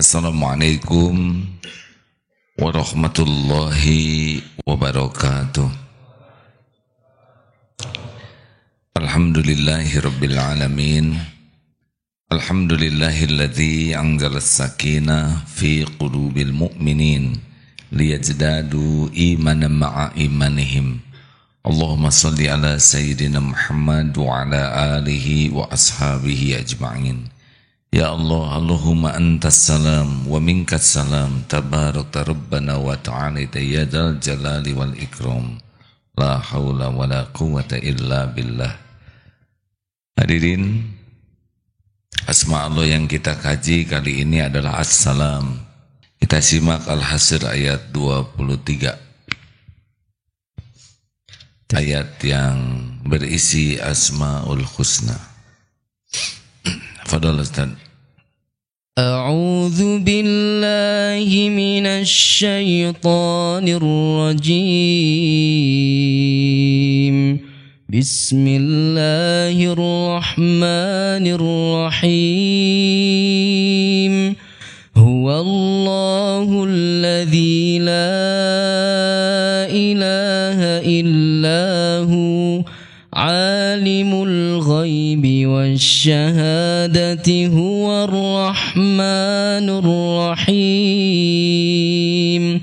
Assalamualaikum warahmatullahi wabarakatuh. Alhamdulillahi rabbil alamin. Alhamdulillahilladzi anzala as-sakinah fi qulubil mu'minin liyazdadu imanan ma'a imanihim. Allahumma salli ala sayyidina Muhammad wa ala alihi wa ashabihi ajma'in. Ya Allah, Allahumma antas salam wa minkas salam, tabarakta rabbana wa ta'ala ya dzal jalali wal ikram. La haula wa la quwwata illa billah. Hadirin, asma Allah yang kita kaji kali ini adalah As-Salam. Kita simak Al-Hasr ayat 23. Ayat yang berisi Asmaul Husna. Fadhal Ustaz. A'udzu billahi minasy syaithanir rajim. Bismillahirrahmanirrahim. Huwallahul ladzi la ilaha illahu alimul ghaibi wasyahadati huwar rahmanur rahim.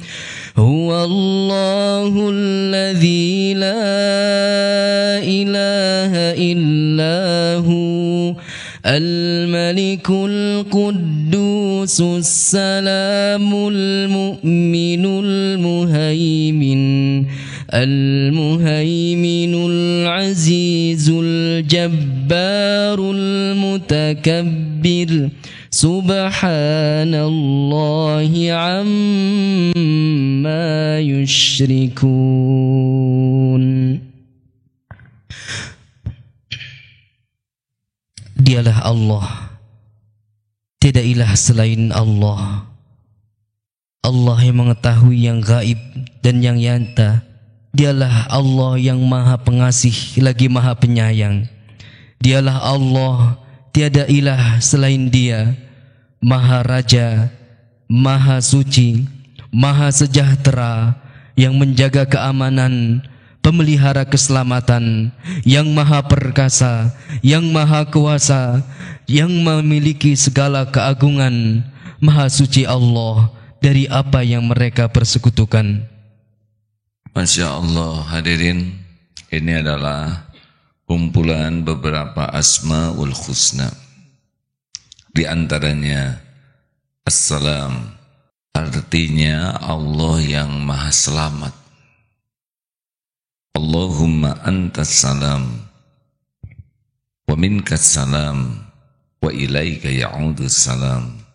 Huwallahul ladzi la ilaha illahu al-malikul quddusus salamul mu'minul muhaimin al-muhaiminul azizul jabbarul mutakabbir. Subhanallahi amma yusyrikun. Dialah Allah, tidak ilah selain Allah. Allah yang mengetahui yang gaib dan yang nyata. Dialah Allah yang maha pengasih lagi maha penyayang. Dialah Allah, tiada ilah selain Dia, maha raja, maha suci, maha sejahtera, yang menjaga keamanan, pemelihara keselamatan, yang maha perkasa, yang maha kuasa, yang memiliki segala keagungan. Maha suci Allah dari apa yang mereka persekutukan. Masya Allah, hadirin, ini adalah kumpulan beberapa Asmaul Husna. Di antaranya As-Salam, artinya Allah yang maha selamat. Allahumma antas salam wa minkas salam wa ilaika ya'udus salam.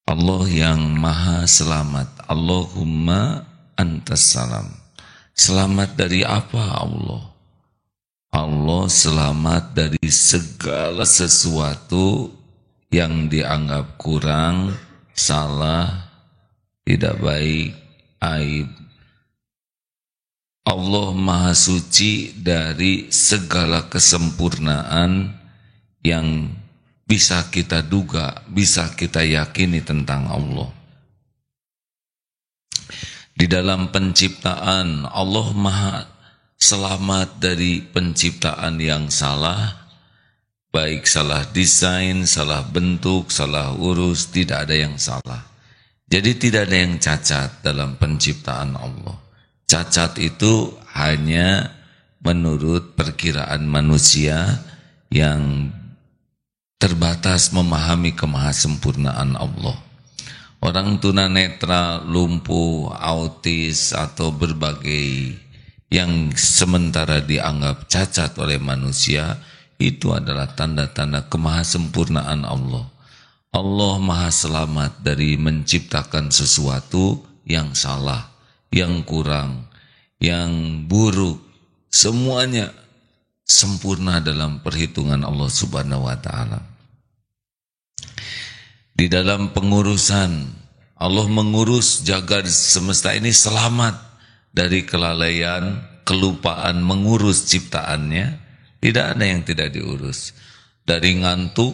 Allah yang maha selamat. Allahumma antas salam. Selamat dari apa Allah? Allah selamat dari segala sesuatu yang dianggap kurang, salah, tidak baik, aib. Allah maha suci dari segala kesempurnaan yang bisa kita duga, bisa kita yakini tentang Allah. Di dalam penciptaan, Allah maha selamat dari penciptaan yang salah, baik salah desain, salah bentuk, salah urus, tidak ada yang salah. Jadi tidak ada yang cacat dalam penciptaan Allah. Cacat itu hanya menurut perkiraan manusia yang terbatas memahami kemahasempurnaan Allah. Orang tunanetra, lumpuh, autis, atau berbagai yang sementara dianggap cacat oleh manusia, itu adalah tanda-tanda kemahasempurnaan Allah. Allah maha selamat dari menciptakan sesuatu yang salah, yang kurang, yang buruk. Semuanya sempurna dalam perhitungan Allah Subhanahu wa ta'ala. Di dalam pengurusan, Allah mengurus jagat semesta ini selamat dari kelalaian, kelupaan mengurus ciptaannya. Tidak ada yang tidak diurus. Dari ngantuk,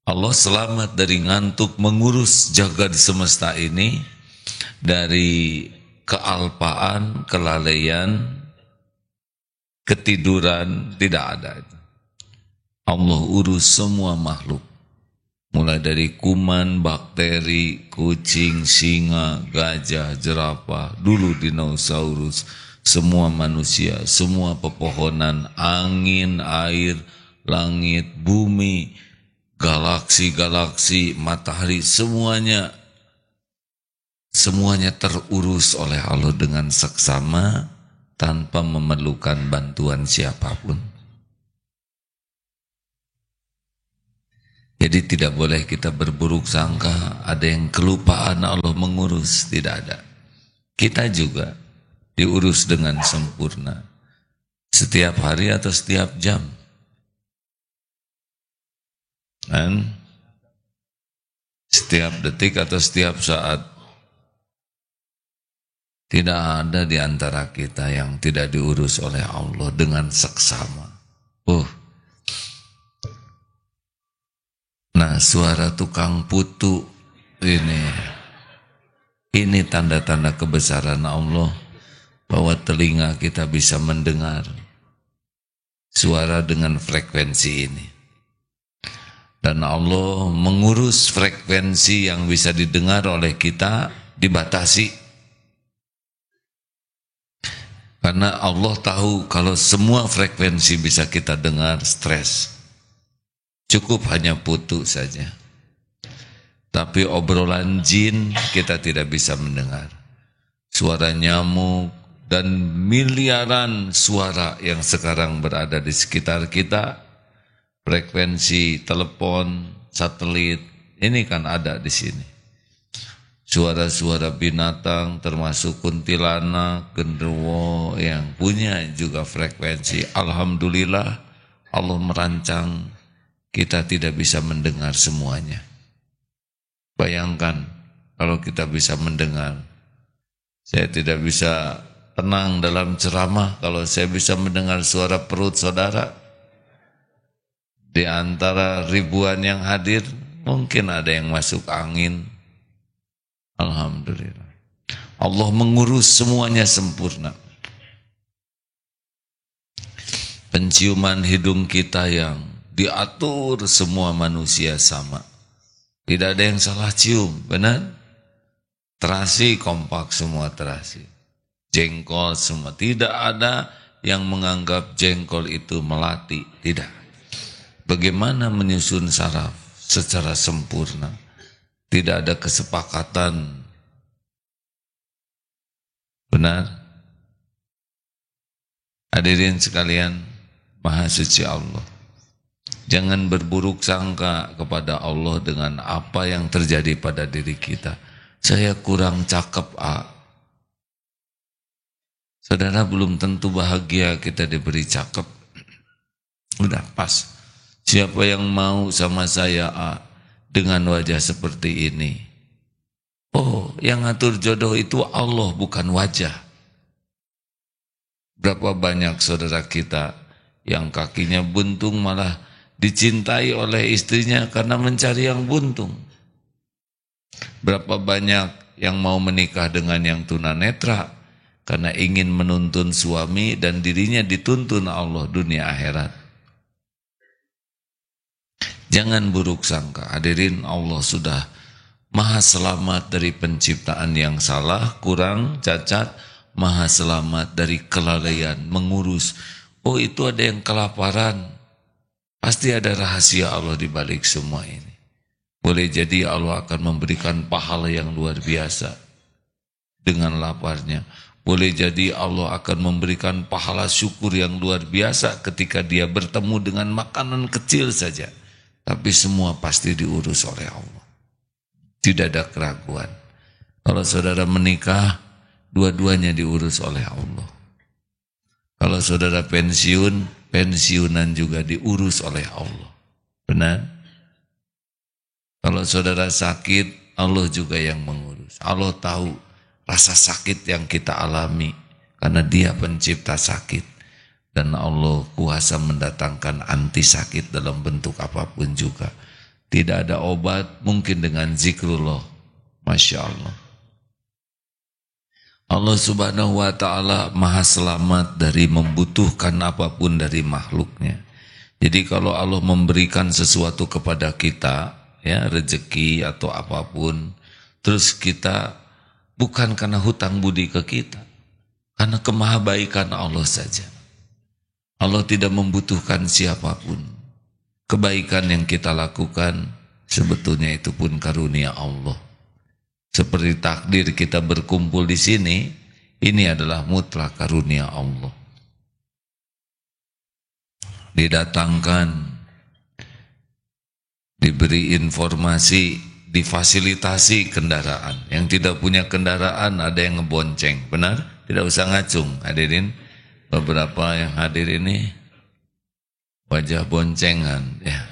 Allah selamat dari ngantuk mengurus jagat semesta ini, dari kealpaan, kelalaian, ketiduran, tidak ada itu. Allah urus semua makhluk. Mulai dari kuman, bakteri, kucing, singa, gajah, jerapah, dulu dinosaurus, semua manusia, semua pepohonan, angin, air, langit, bumi, galaksi-galaksi, matahari, semuanya terurus oleh Allah dengan seksama tanpa memerlukan bantuan siapapun. Jadi tidak boleh kita berburuk sangka ada yang kelupaan Allah mengurus, tidak ada. Kita juga diurus dengan sempurna setiap hari atau setiap jam. Dan setiap detik atau setiap saat. Tidak ada di antara kita yang tidak diurus oleh Allah dengan seksama. Nah, suara tukang putu ini tanda-tanda kebesaran Allah, bahwa telinga kita bisa mendengar suara dengan frekuensi ini. Dan Allah mengurus frekuensi yang bisa didengar oleh kita dibatasi. Karena Allah tahu kalau semua frekuensi bisa kita dengar, stres. Cukup hanya putu saja. Tapi obrolan jin kita tidak bisa mendengar. Suara nyamuk dan miliaran suara yang sekarang berada di sekitar kita, frekuensi telepon, satelit, ini kan ada di sini. Suara-suara binatang termasuk kuntilanak, genderuwo yang punya juga frekuensi. Alhamdulillah Allah merancang kita tidak bisa mendengar semuanya. Bayangkan kalau kita bisa mendengar. Saya tidak bisa tenang dalam ceramah kalau saya bisa mendengar suara perut saudara. Di antara ribuan yang hadir, mungkin ada yang masuk angin. Alhamdulillah. Allah mengurus semuanya sempurna. Penciuman hidung kita yang diatur semua manusia sama. Tidak ada yang salah cium, benar? Terasi kompak semua terasi. Jengkol semua. Tidak ada yang menganggap jengkol itu melati. Tidak. Bagaimana menyusun saraf secara sempurna? Tidak ada kesepakatan. Benar? Hadirin sekalian, Maha Suci Allah. Jangan berburuk sangka kepada Allah dengan apa yang terjadi pada diri kita. Saya kurang cakep, Saudara, belum tentu bahagia kita diberi cakep. Udah pas. Siapa yang mau sama saya, dengan wajah seperti ini? Oh, yang ngatur jodoh itu Allah, bukan wajah. Berapa banyak saudara kita yang kakinya buntung malah dicintai oleh istrinya karena mencari yang buntung. Berapa banyak yang mau menikah dengan yang tunanetra karena ingin menuntun suami dan dirinya dituntun Allah dunia akhirat. Jangan buruk sangka. Hadirin, Allah sudah maha selamat dari penciptaan yang salah, kurang, cacat, maha selamat dari kelalaian, mengurus. Oh, itu ada yang kelaparan. Pasti ada rahasia Allah di balik semua ini. Boleh jadi Allah akan memberikan pahala yang luar biasa dengan laparnya. Boleh jadi Allah akan memberikan pahala syukur yang luar biasa ketika dia bertemu dengan makanan kecil saja. Tapi semua pasti diurus oleh Allah. Tidak ada keraguan. Kalau saudara menikah, dua-duanya diurus oleh Allah. Kalau saudara pensiun, pensiunan juga diurus oleh Allah. Benar? Kalau saudara sakit, Allah juga yang mengurus. Allah tahu rasa sakit yang kita alami karena Dia pencipta sakit. Dan Allah kuasa mendatangkan anti sakit dalam bentuk apapun juga. Tidak ada obat mungkin dengan zikrullah. Masya Allah. Allah subhanahu wa ta'ala maha selamat dari membutuhkan apapun dari makhluknya. Jadi kalau Allah memberikan sesuatu kepada kita, ya rezeki atau apapun, terus kita bukan karena hutang budi ke kita, karena kemahabaikan Allah saja. Allah tidak membutuhkan siapapun. Kebaikan yang kita lakukan sebetulnya itu pun karunia Allah. Seperti takdir kita berkumpul di sini, ini adalah mutlak karunia Allah. Didatangkan, diberi informasi, difasilitasi kendaraan. Yang tidak punya kendaraan ada yang ngebonceng, benar? Tidak usah ngacung. Hadirin, beberapa yang hadir ini wajah boncengan, ya.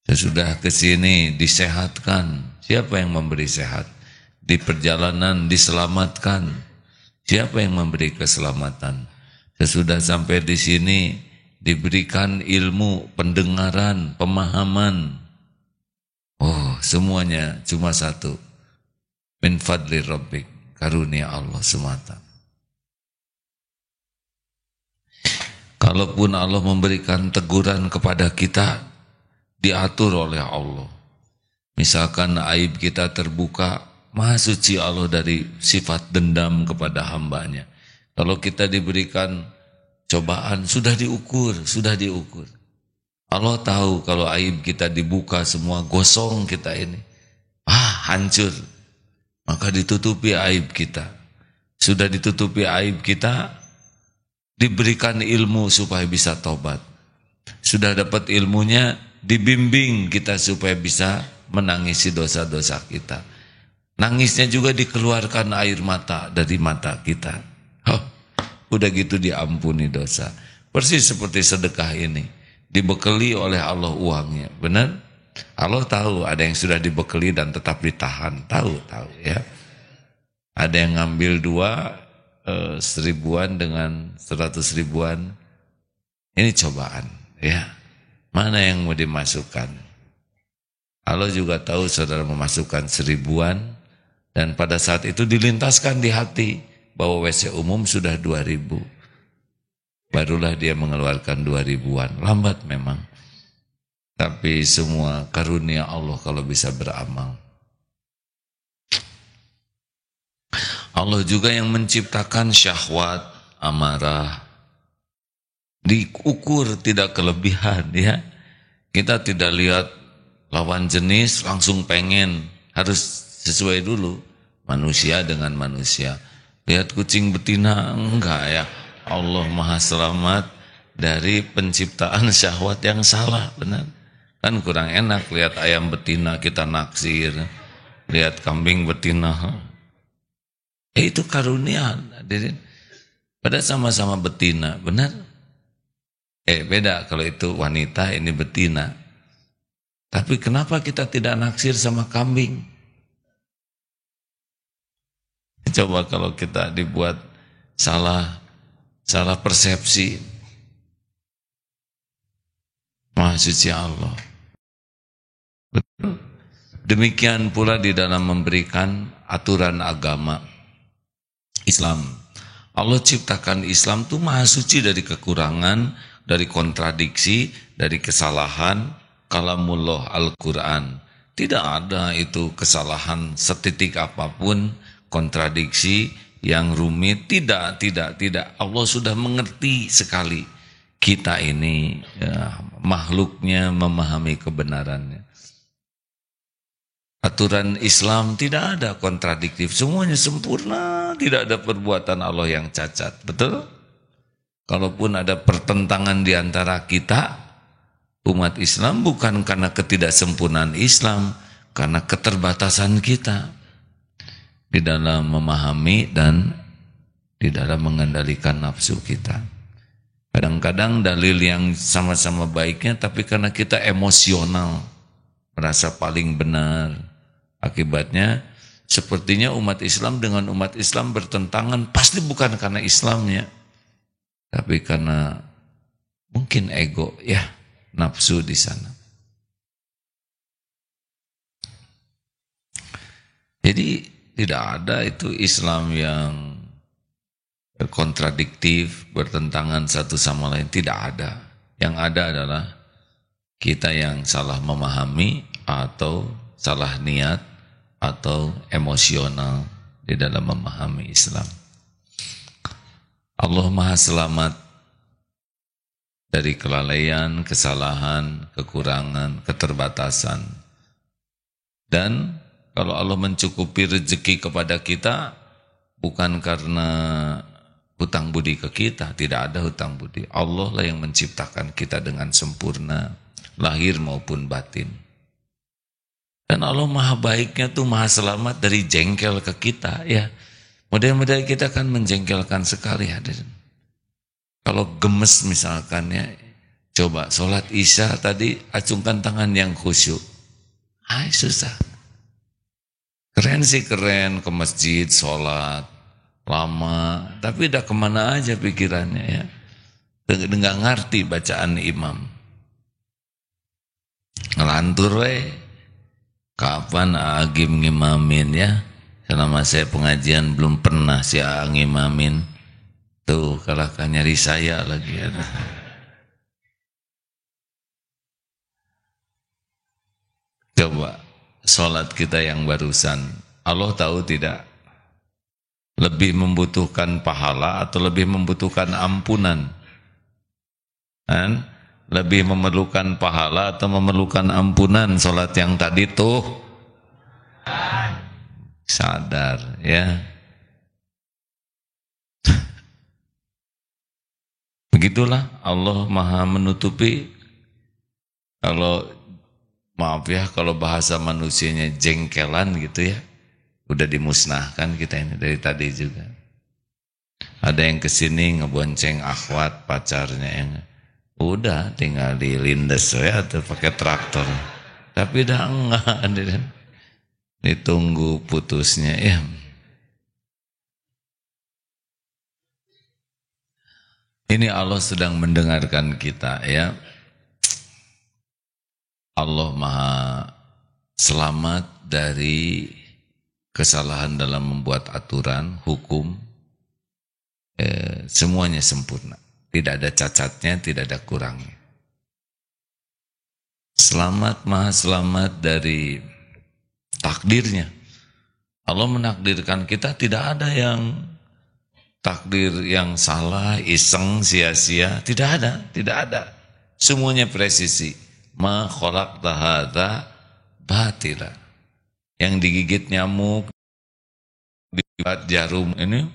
Sesudah ke sini disehatkan. Siapa yang memberi sehat? Di perjalanan diselamatkan. Siapa yang memberi keselamatan? Sesudah sampai di sini diberikan ilmu, pendengaran, pemahaman. Oh, semuanya cuma satu. Min fadli rabbik, karunia Allah semata. Kalaupun Allah memberikan teguran kepada kita, diatur oleh Allah. Misalkan aib kita terbuka, maha suci Allah dari sifat dendam kepada hambanya. Kalau kita diberikan cobaan, sudah diukur. Allah tahu kalau aib kita dibuka semua, gosong kita ini. Hancur. Maka ditutupi aib kita. Sudah ditutupi aib kita, diberikan ilmu supaya bisa tobat. Sudah dapat ilmunya, dibimbing kita supaya bisa menangisi dosa-dosa kita. Nangisnya juga dikeluarkan air mata dari mata kita. Udah gitu diampuni dosa. Persis seperti sedekah ini. Dibekali oleh Allah uangnya. Benar? Allah tahu ada yang sudah dibekali dan tetap ditahan. Tahu ya. Ada yang ngambil 1000-an dengan 100 ribuan. Ini cobaan, ya. Mana yang mau dimasukkan? Allah juga tahu saudara memasukkan 1000-an, dan pada saat itu dilintaskan di hati bahwa WC umum sudah 2000. Barulah dia mengeluarkan 2000-an. Lambat memang. Tapi semua karunia Allah kalau bisa beramal. Allah juga yang menciptakan syahwat, amarah. Diukur tidak kelebihan, ya. Kita tidak lihat lawan jenis langsung pengen, harus sesuai dulu manusia dengan manusia. Lihat kucing betina, enggak ya. Allah maha selamat dari penciptaan syahwat yang salah, benar. Kan kurang enak lihat ayam betina kita naksir, lihat kambing betina. Itu karunia, hadirin. Padahal sama-sama betina, benar? Beda kalau itu wanita, ini betina. Tapi kenapa kita tidak naksir sama kambing? Coba kalau kita dibuat salah persepsi. Maha suci Allah. Betul. Demikian pula di dalam memberikan aturan agama Islam. Allah ciptakan Islam itu maha suci dari kekurangan, dari kontradiksi, dari kesalahan. Kalamullah Al-Quran. Tidak ada itu kesalahan setitik apapun, kontradiksi yang rumit. Tidak. Allah sudah mengerti sekali. Kita ini ya, makhluknya memahami kebenarannya. Aturan Islam tidak ada kontradiktif. Semuanya sempurna. Tidak ada perbuatan Allah yang cacat. Betul? Kalaupun ada pertentangan di antara kita, umat Islam, bukan karena ketidaksempurnaan Islam, karena keterbatasan kita di dalam memahami dan di dalam mengendalikan nafsu kita. Kadang-kadang dalil yang sama-sama baiknya, tapi karena kita emosional, merasa paling benar. Akibatnya sepertinya umat Islam dengan umat Islam bertentangan, pasti bukan karena Islamnya, tapi karena mungkin ego, ya. Nafsu di sana. Jadi tidak ada itu Islam yang kontradiktif, bertentangan satu sama lain. Tidak ada. Yang ada adalah kita yang salah memahami atau salah niat atau emosional di dalam memahami Islam. Allah Maha Selamat dari kelalaian, kesalahan, kekurangan, keterbatasan. Dan kalau Allah mencukupi rezeki kepada kita, bukan karena hutang budi ke kita, tidak ada hutang budi. Allah lah yang menciptakan kita dengan sempurna, lahir maupun batin. Dan Allah Maha baiknya tuh Maha Selamat dari jengkel ke kita, ya. Model-model kita kan menjengkelkan sekali, hadirin. Kalau gemes misalkan ya, coba sholat isya tadi acungkan tangan yang khusyuk. Susah. Keren sih keren, ke masjid, sholat, lama. Tapi udah kemana aja pikirannya ya. Nggak ngerti bacaan imam. Ngelantur kapan Agim ngimamin ya. Selama saya pengajian belum pernah si ngimamin. Tuh kalahkan nyari saya lagi ya. Coba sholat kita yang barusan, Allah tahu tidak lebih membutuhkan pahala atau lebih membutuhkan ampunan? Kan? Lebih memerlukan pahala atau memerlukan ampunan sholat yang tadi tuh? Sadar ya. Begitulah Allah Maha menutupi. Kalau maaf ya, kalau bahasa manusianya jengkelan gitu ya, udah dimusnahkan kita ini dari tadi juga. Ada yang kesini ngebonceng akhwat pacarnya yang udah tinggal dilindes ya atau pakai traktor. Tapi dah enggak, ditunggu putusnya ya. Ini Allah sedang mendengarkan kita ya. Allah Maha Selamat dari kesalahan dalam membuat aturan, hukum. Semuanya sempurna. Tidak ada cacatnya, tidak ada kurangnya. Selamat, Maha Selamat dari takdirnya. Allah menakdirkan kita, tidak ada yang takdir yang salah, iseng, sia-sia, tidak ada. Semuanya presisi. Ma khalaqta hadza batila. Yang digigit nyamuk, dibuat jarum ini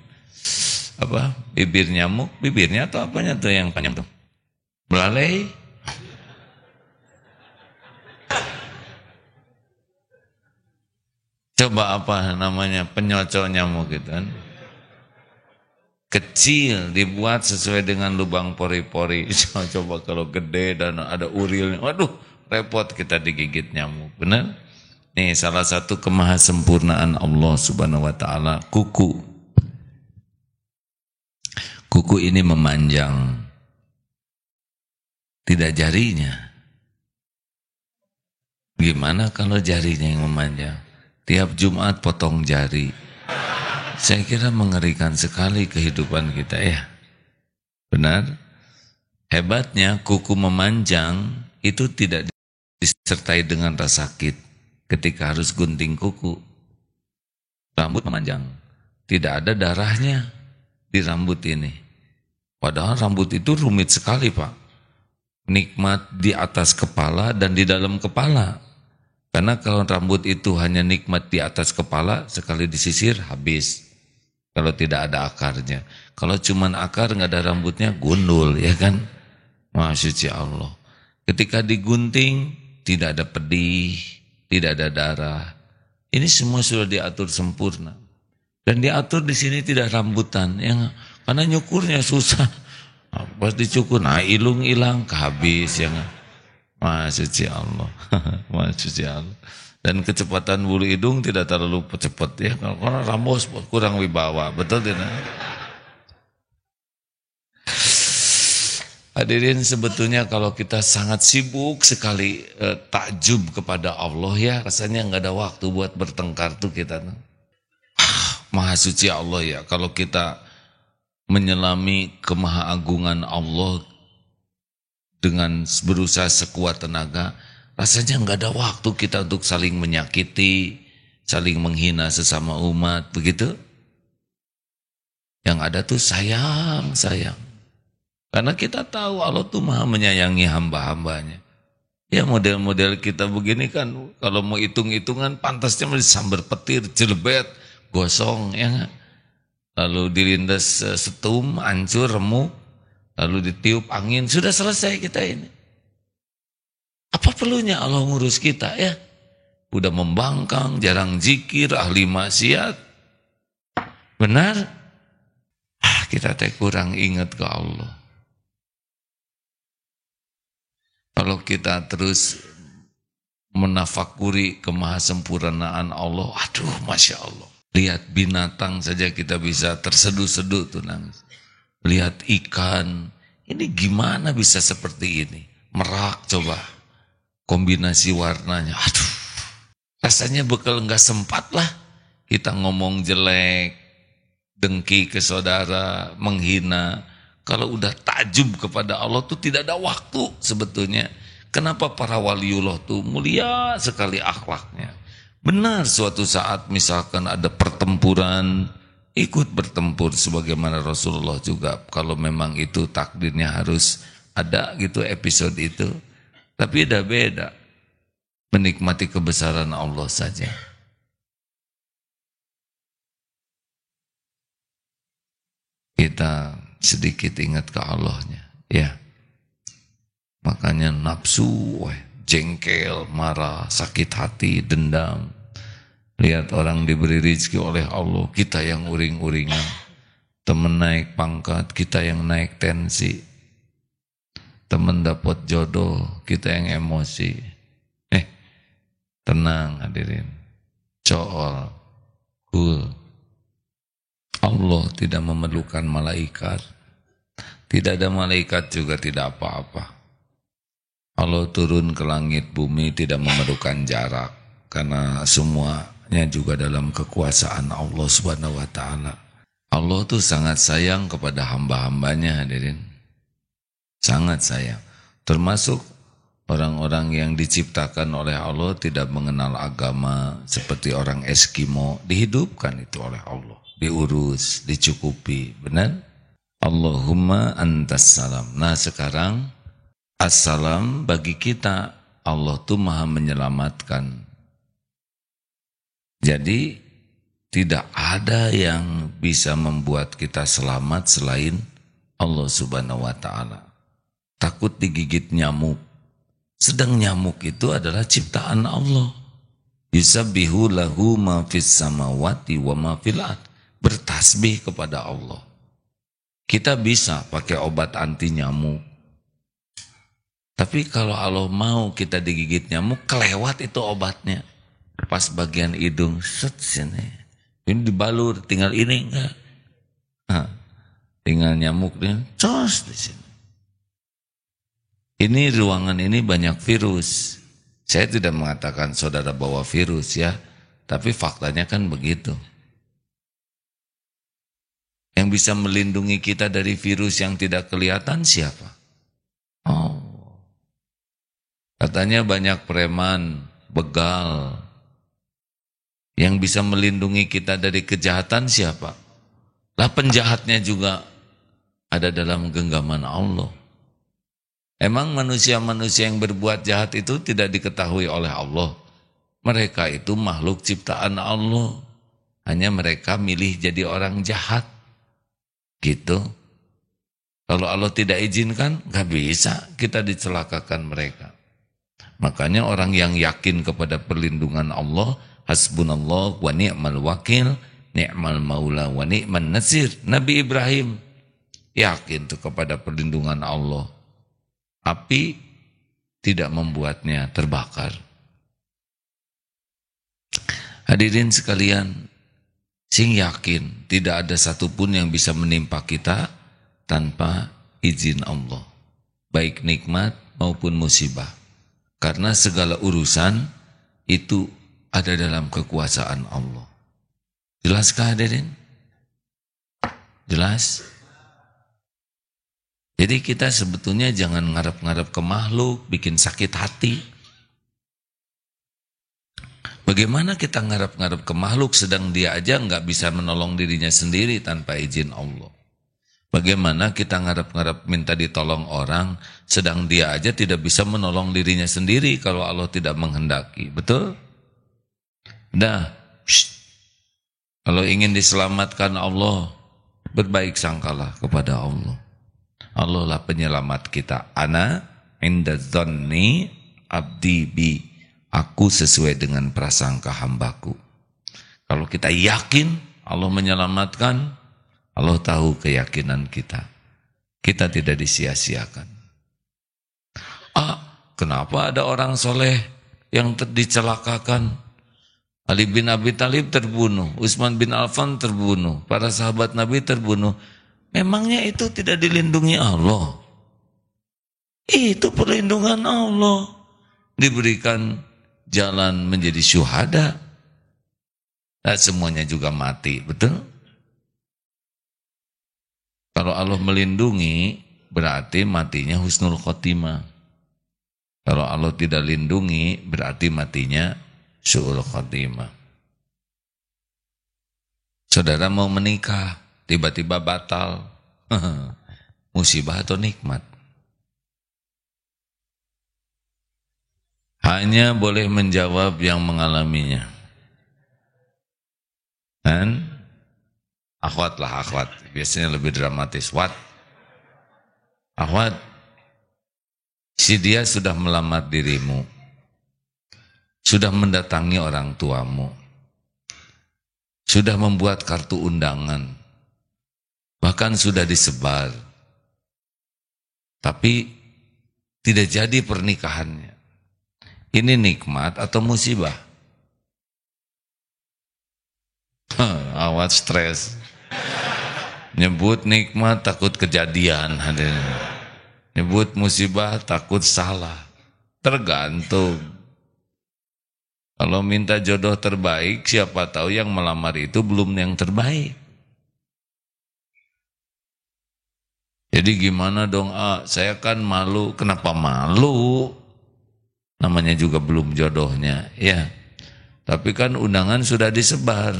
apa? Bibir nyamuk, bibirnya atau apanya tuh yang panjang tuh? Belalai. Coba apa namanya? Penyocok nyamuk gitu kan. Kecil dibuat sesuai dengan lubang pori-pori. Coba kalau gede dan ada urilnya, waduh repot kita digigit nyamuk. Benar? Nih salah satu kemahasempurnaan Allah Subhanahu wa taala, kuku. Kuku ini memanjang. Tidak jarinya. Gimana kalau jarinya yang memanjang? Tiap Jumat potong jari. Saya kira mengerikan sekali kehidupan kita ya. Benar? Hebatnya kuku memanjang itu tidak disertai dengan rasa sakit ketika harus gunting kuku. Rambut memanjang. Tidak ada darahnya di rambut ini. Padahal rambut itu rumit sekali Pak. Nikmat di atas kepala dan di dalam kepala. Karena kalau rambut itu hanya nikmat di atas kepala, sekali disisir habis. Kalau tidak ada akarnya. Kalau cuman akar nggak ada rambutnya, gundul ya kan. Masya Allah. Ketika digunting tidak ada pedih, tidak ada darah. Ini semua sudah diatur sempurna. Dan diatur di sini tidak rambutan, ya, karena nyukurnya susah. Pas dicukur, nah ilung hilang, kehabis ya. Masya Allah, Masya Allah. Dan kecepatan bulu hidung tidak terlalu cepat ya, karena rambut kurang wibawa, betul tidak? Hadirin, sebetulnya kalau kita sangat sibuk sekali takjub kepada Allah ya, rasanya nggak ada waktu buat bertengkar tuh kita. Maha suci Allah ya, kalau kita menyelami kemahaagungan Allah dengan berusaha sekuat tenaga, rasanya nggak ada waktu kita untuk saling menyakiti, saling menghina sesama umat, begitu? Yang ada tuh sayang. Karena kita tahu Allah tuh maha menyayangi hamba-hambanya. Ya model-model kita begini kan, kalau mau hitung-hitungan pantasnya disambar petir, jelebet, gosong, ya nggak? Lalu dilindas setum, hancur, remuk, lalu ditiup angin, sudah selesai kita ini. Apa perlunya Allah ngurus kita ya? Udah membangkang, jarang zikir, ahli maksiat. Benar? Kita kurang ingat ke Allah. Kalau kita terus menafakuri kemahasempurnaan Allah, aduh Masya Allah. Lihat binatang saja kita bisa terseduh-seduh tuh nangis. Lihat ikan, ini gimana bisa seperti ini? Merak coba, kombinasi warnanya, aduh. Rasanya bekal nggak sempat lah kita ngomong jelek, dengki ke saudara, menghina. Kalau udah takjub kepada Allah tuh tidak ada waktu sebetulnya. Kenapa para waliullah tuh mulia sekali akhlaknya. Benar suatu saat misalkan ada pertempuran, ikut bertempur sebagaimana Rasulullah juga. Kalau memang itu takdirnya harus ada gitu episode itu. Tapi beda. Menikmati kebesaran Allah saja. Kita sedikit ingat ke Allahnya, ya. Makanya nafsu, jengkel, marah, sakit hati, dendam. Lihat orang diberi rezeki oleh Allah, kita yang uring-uringan. Teman naik pangkat, kita yang naik tensi. Teman dapat jodoh, kita yang emosi. Tenang hadirin, cool, cool. Allah tidak memerlukan malaikat. Tidak ada malaikat juga tidak apa-apa. Allah turun ke langit bumi tidak memerlukan jarak. Karena semuanya juga dalam kekuasaan Allah Subhanahu wa ta'ala. Allah tuh sangat sayang kepada hamba-hambanya hadirin. Sangat sayang. Termasuk orang-orang yang diciptakan oleh Allah tidak mengenal agama seperti orang Eskimo. Dihidupkan itu oleh Allah. Diurus, dicukupi, benar? Allahumma antas salam. Nah sekarang assalam bagi kita, Allah tuh maha menyelamatkan. Jadi tidak ada yang bisa membuat kita selamat selain Allah Subhanahu wa ta'ala. Takut digigit nyamuk. Sedang nyamuk itu adalah ciptaan Allah. Yusabbihu lahu ma fis samawati wa ma fil ard. Bertasbih kepada Allah. Kita bisa pakai obat anti nyamuk. Tapi kalau Allah mau kita digigit nyamuk, kelewat itu obatnya. Pas bagian hidung, set sini. Ini dibalur, tinggal ini enggak. Nah, tinggal nyamuknya, cos di sini. Ini ruangan ini banyak virus. Saya tidak mengatakan saudara bawa virus ya, tapi faktanya kan begitu. Yang bisa melindungi kita dari virus yang tidak kelihatan siapa? Oh. Katanya banyak preman, begal. Yang bisa melindungi kita dari kejahatan siapa? Lah penjahatnya juga ada dalam genggaman Allah. Emang manusia-manusia yang berbuat jahat itu tidak diketahui oleh Allah? Mereka itu makhluk ciptaan Allah. Hanya mereka milih jadi orang jahat. Gitu. Kalau Allah tidak izinkan, gak bisa kita dicelakakan mereka. Makanya orang yang yakin kepada perlindungan Allah, hasbunallah wa ni'mal wakil, ni'mal maula wa ni'man nasir. Nabi Ibrahim yakin tuh kepada perlindungan Allah. Api tidak membuatnya terbakar. Hadirin sekalian, sing yakin tidak ada satupun yang bisa menimpa kita tanpa izin Allah. baik nikmat maupun musibah. Karena segala urusan itu ada dalam kekuasaan Allah. Jelaskah hadirin? Jelas? Jadi kita sebetulnya jangan ngarep-ngarep ke makhluk, bikin sakit hati. Bagaimana kita ngarep-ngarep ke makhluk sedang dia aja nggak bisa menolong dirinya sendiri tanpa izin Allah? Bagaimana kita ngarep-ngarep minta ditolong orang sedang dia aja tidak bisa menolong dirinya sendiri kalau Allah tidak menghendaki? Betul? Nah, kalau ingin diselamatkan Allah, berbaik sangkalah kepada Allah. Allah lah penyelamat kita. Ana inda dzanni abdi bi. Aku sesuai dengan prasangka hambaku. Kalau kita yakin Allah menyelamatkan, Allah tahu keyakinan kita. Kita tidak disia-siakan. Kenapa ada orang soleh yang dicelakakan? Ali bin Abi Thalib terbunuh, Utsman bin Affan terbunuh, para sahabat Nabi terbunuh. Memangnya itu tidak dilindungi Allah? Itu perlindungan Allah. Diberikan jalan menjadi syuhada. Nah, semuanya juga mati, betul? Kalau Allah melindungi, berarti matinya husnul khotimah. Kalau Allah tidak lindungi, berarti matinya su'ul khotimah. Saudara mau menikah, tiba-tiba batal. Musibah atau nikmat? Hanya boleh menjawab yang mengalaminya. Dan akhwat lah, akhwat. Biasanya lebih dramatis. Akhwat, si dia sudah melamar dirimu. Sudah mendatangi orang tuamu. Sudah membuat kartu undangan. Bahkan sudah disebar. Tapi tidak jadi pernikahannya. Ini nikmat atau musibah? Awat stres. Nyebut nikmat takut kejadian. Nyebut musibah takut salah. Tergantung. Kalau minta jodoh terbaik, siapa tahu yang melamar itu belum yang terbaik. Jadi gimana dong? Saya kan malu. Kenapa malu? Namanya juga belum jodohnya, ya. Tapi kan undangan sudah disebar.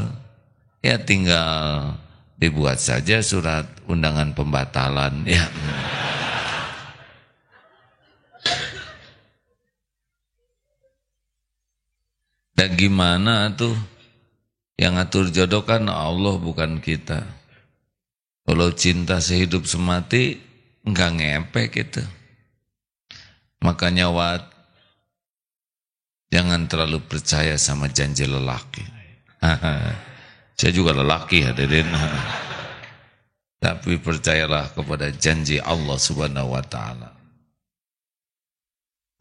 Ya tinggal dibuat saja surat undangan pembatalan, ya. Dan gimana tuh? Yang ngatur jodoh kan Allah, bukan kita. Kalau cinta sehidup semati, enggak ngepek itu. Makanya jangan terlalu percaya sama janji lelaki. Saya juga lelaki, hadirin. Tapi percayalah kepada janji Allah Subhanahu wa taala.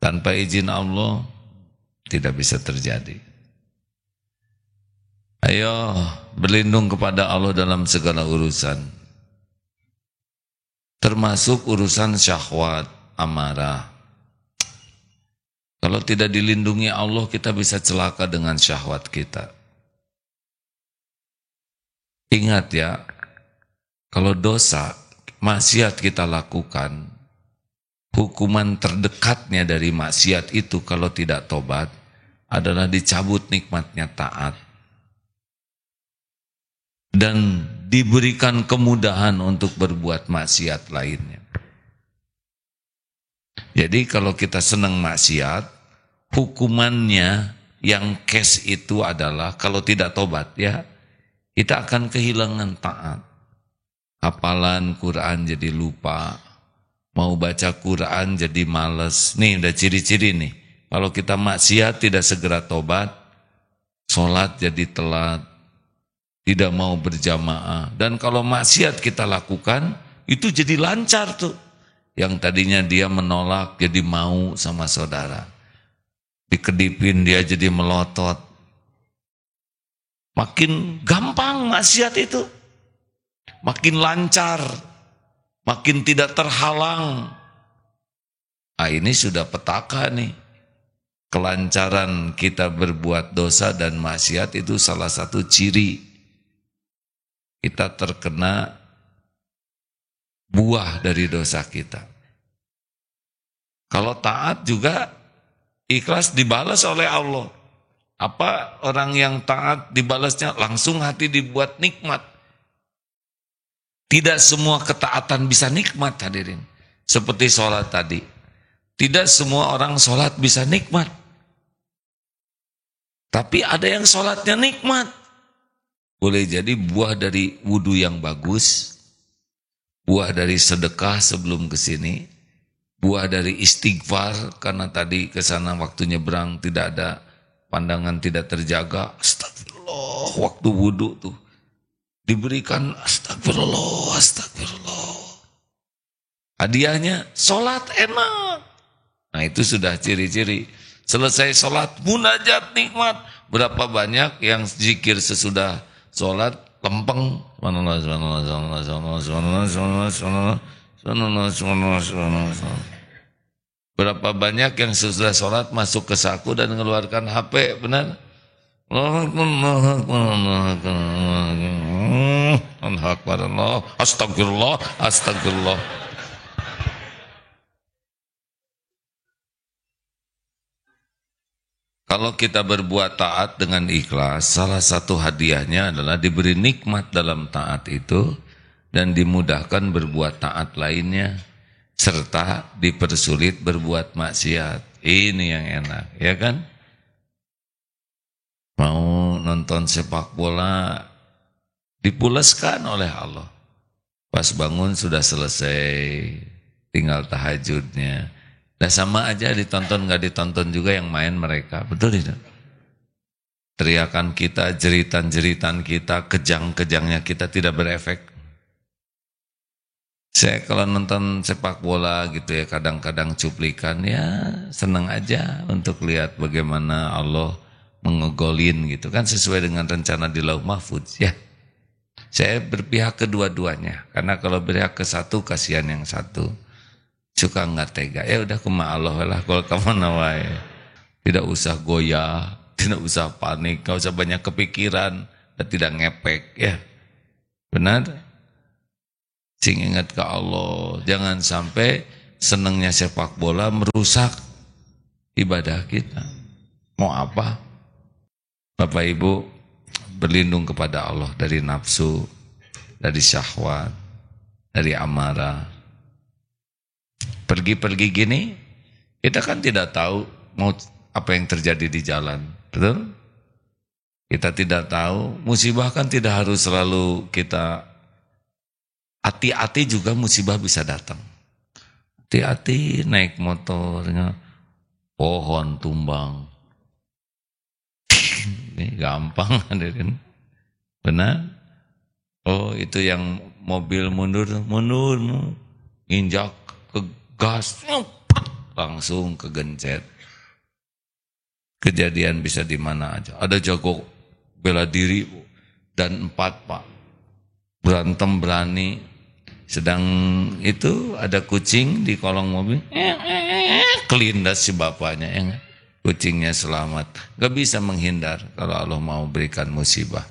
Tanpa izin Allah tidak bisa terjadi. Ayo berlindung kepada Allah dalam segala urusan. Termasuk urusan syahwat, amarah. Kalau tidak dilindungi Allah, kita bisa celaka dengan syahwat kita. Ingat ya, kalau dosa, maksiat kita lakukan, hukuman terdekatnya dari maksiat itu kalau tidak tobat adalah dicabut nikmatnya taat. Dan diberikan kemudahan untuk berbuat maksiat lainnya. Jadi kalau kita senang maksiat, hukumannya yang cash itu adalah kalau tidak tobat, ya, kita akan kehilangan taat. Hafalan Quran jadi lupa, mau baca Quran jadi males. Nih udah ciri-ciri nih. Kalau kita maksiat tidak segera tobat, sholat jadi telat, tidak mau berjamaah. Dan kalau maksiat kita lakukan, itu jadi lancar tuh. Yang tadinya dia menolak jadi mau sama saudara. Dikedipin dia jadi melotot. Makin gampang maksiat itu. Makin lancar. Makin tidak terhalang. Ini sudah petaka nih. Kelancaran kita berbuat dosa dan maksiat itu salah satu ciri kita terkena buah dari dosa kita. Kalau taat juga ikhlas dibalas oleh Allah. Apa orang yang taat dibalasnya langsung hati dibuat nikmat. Tidak semua ketaatan bisa nikmat, hadirin. Seperti sholat tadi. Tidak semua orang sholat bisa nikmat. Tapi ada yang sholatnya nikmat. Boleh jadi buah dari wudhu yang bagus, buah dari sedekah sebelum kesini, buah dari istighfar karena tadi kesana waktu nyebrang tidak ada pandangan, tidak terjaga. Astagfirullah, waktu wudhu tuh diberikan astagfirullah, astagfirullah. Hadiahnya sholat enak. Nah itu sudah ciri-ciri. Selesai sholat munajat nikmat. Berapa banyak yang zikir sesudah sholat lempeng. Berapa banyak yang sesudah sholat masuk ke saku dan mengeluarkan HP, benar? Astagfirullah, astagfirullah. Kalau kita berbuat taat dengan ikhlas, salah satu hadiahnya adalah diberi nikmat dalam taat itu dan dimudahkan berbuat taat lainnya serta dipersulit berbuat maksiat. Ini yang enak, ya kan? Mau nonton sepak bola dipuleskan oleh Allah. Pas bangun sudah selesai, tinggal tahajudnya. Nah sama aja ditonton gak ditonton juga yang main mereka, betul tidak? Teriakan kita, jeritan-jeritan kita, kejang-kejangnya kita tidak berefek. Saya kalau nonton sepak bola gitu ya, kadang-kadang cuplikan ya senang aja untuk lihat bagaimana Allah mengegolin gitu kan sesuai dengan rencana di Lauh Mahfudz ya. Saya berpihak kedua-duanya karena kalau berpihak ke satu kasihan yang satu. Suka nggak tega, ya udah kuma Allah lah kalau kamu nawai. Tidak usah goyah, tidak usah panik, nggak usah banyak kepikiran, dan tidak ngepek, ya benar. Sing ingat ke Allah, jangan sampai senangnya sepak bola merusak ibadah kita. Mau apa? Bapak Ibu berlindung kepada Allah dari nafsu, dari syahwat, dari amarah. Pergi-pergi gini, kita kan tidak tahu mau apa yang terjadi di jalan, betul? Kita tidak tahu, musibah kan tidak harus selalu kita hati-hati juga musibah bisa datang. Hati-hati naik motornya, pohon tumbang. Ini gampang, hadirin. Benar? Oh, itu yang mobil mundur, injak ke gas, langsung kegencet. Kejadian bisa di mana aja. Ada jago bela diri dan 4 Pak. Berantem berani. Sedang itu ada kucing di kolong mobil. Kelindas si bapaknya. Kucingnya selamat. Gak bisa menghindar kalau Allah mau berikan musibah.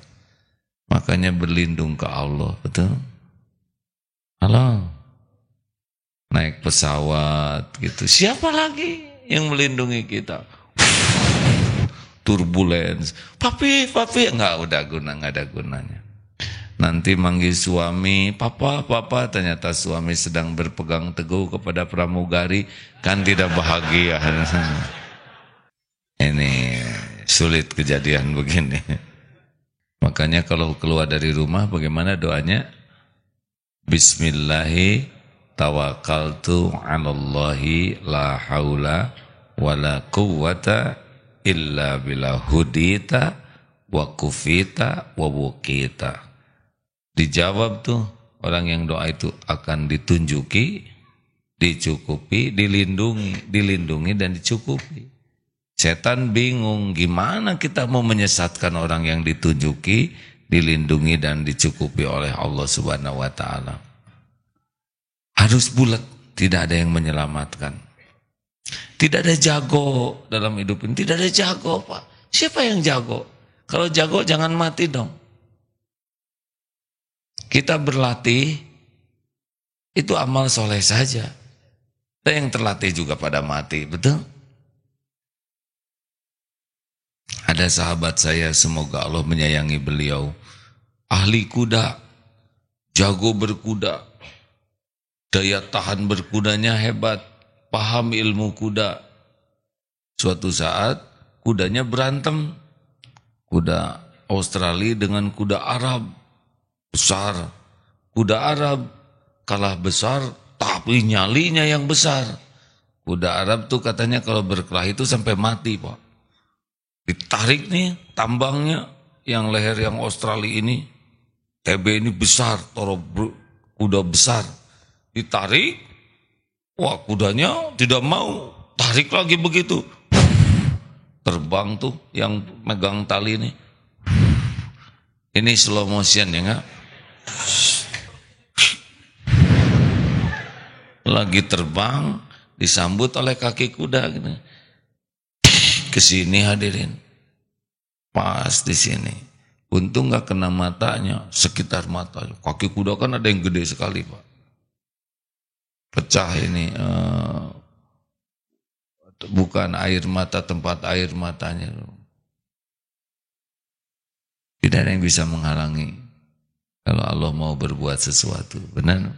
Makanya berlindung ke Allah. Betul? Halo. Naik pesawat gitu. Siapa lagi yang melindungi kita? Turbulence. Papi, enggak ada gunanya. Nanti manggil suami, papa, ternyata suami sedang berpegang teguh kepada pramugari, kan tidak bahagia. Ini sulit kejadian begini. Makanya kalau keluar dari rumah bagaimana doanya? Bismillahirrahmanirrahim. Tawakkaltu 'alallahi la haula wala quwwata illa billah hudita wa kufita wa wukita. Dijawab tuh orang yang doa itu akan ditunjuki, dicukupi, dilindungi dan dicukupi. Setan bingung gimana kita mau menyesatkan orang yang ditunjuki, dilindungi dan dicukupi oleh Allah Subhanahu wa taala. Harus bulat, tidak ada yang menyelamatkan. Tidak ada jago dalam hidup ini. Tidak ada jago, Pak. Siapa yang jago? Kalau jago jangan mati dong. Kita berlatih, itu amal soleh saja. Dan yang terlatih juga pada mati, betul? Ada sahabat saya, semoga Allah menyayangi beliau. Ahli kuda, jago berkuda, daya tahan berkudanya hebat, paham ilmu kuda. Suatu saat kudanya berantem. Kuda Australia dengan kuda Arab besar. Kuda Arab kalah besar, tapi nyalinya yang besar. Kuda Arab tuh katanya kalau berkelahi itu sampai mati, Pak. Ditarik nih tambangnya, yang leher yang Australia ini, TB ini besar, kuda besar. Ditarik, wah kudanya tidak mau, tarik lagi begitu. Terbang tuh yang megang tali ini. Ini slow motion ya enggak? Lagi terbang, disambut oleh kaki kuda gitu. Kesini hadirin, pas di sini. Untung nggak kena matanya, sekitar matanya. Kaki kuda kan ada yang gede sekali, Pak. Pecah ini, bukan air mata, tempat air matanya. Tidak ada yang bisa menghalangi kalau Allah mau berbuat sesuatu, benar?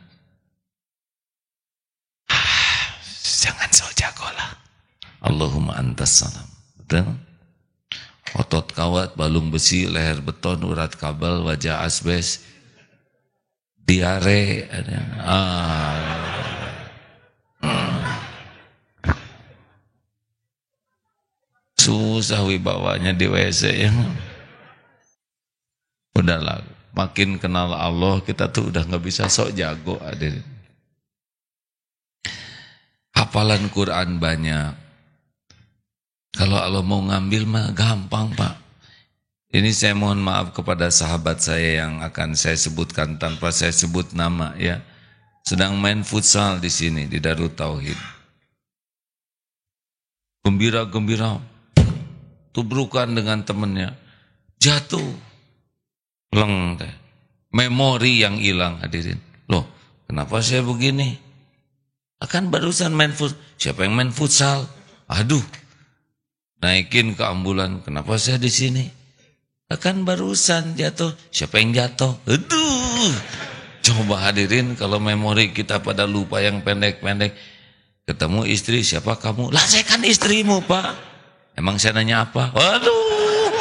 Jangan so jago lah. Allahumma antas salam. Betul? Otot kawat, balung besi, leher beton, urat kabel, wajah asbes, diare, susah wibawanya di WC ya. Udahlah, makin kenal Allah kita tuh udah nggak bisa sok jago, hadirin. Hafalan Quran banyak. Kalau Allah mau ngambil mah gampang, Pak. Ini saya mohon maaf kepada sahabat saya yang akan saya sebutkan tanpa saya sebut nama ya. Sedang main futsal di sini di Darut Tauhid. Gembira-gembira, tubrukan dengan temannya, jatuh. Leng deh. Memori yang hilang, hadirin. Loh, kenapa saya begini? Akan barusan main futsal. Siapa yang main futsal? Aduh. Naikin ke ambulan. Kenapa saya di sini? Akan barusan jatuh. Siapa yang jatuh? Aduh. Coba hadirin kalau memori kita pada lupa yang pendek-pendek. Ketemu istri, siapa kamu? Lah saya kan istrimu, Pak. Emang saya nanya apa? Waduh.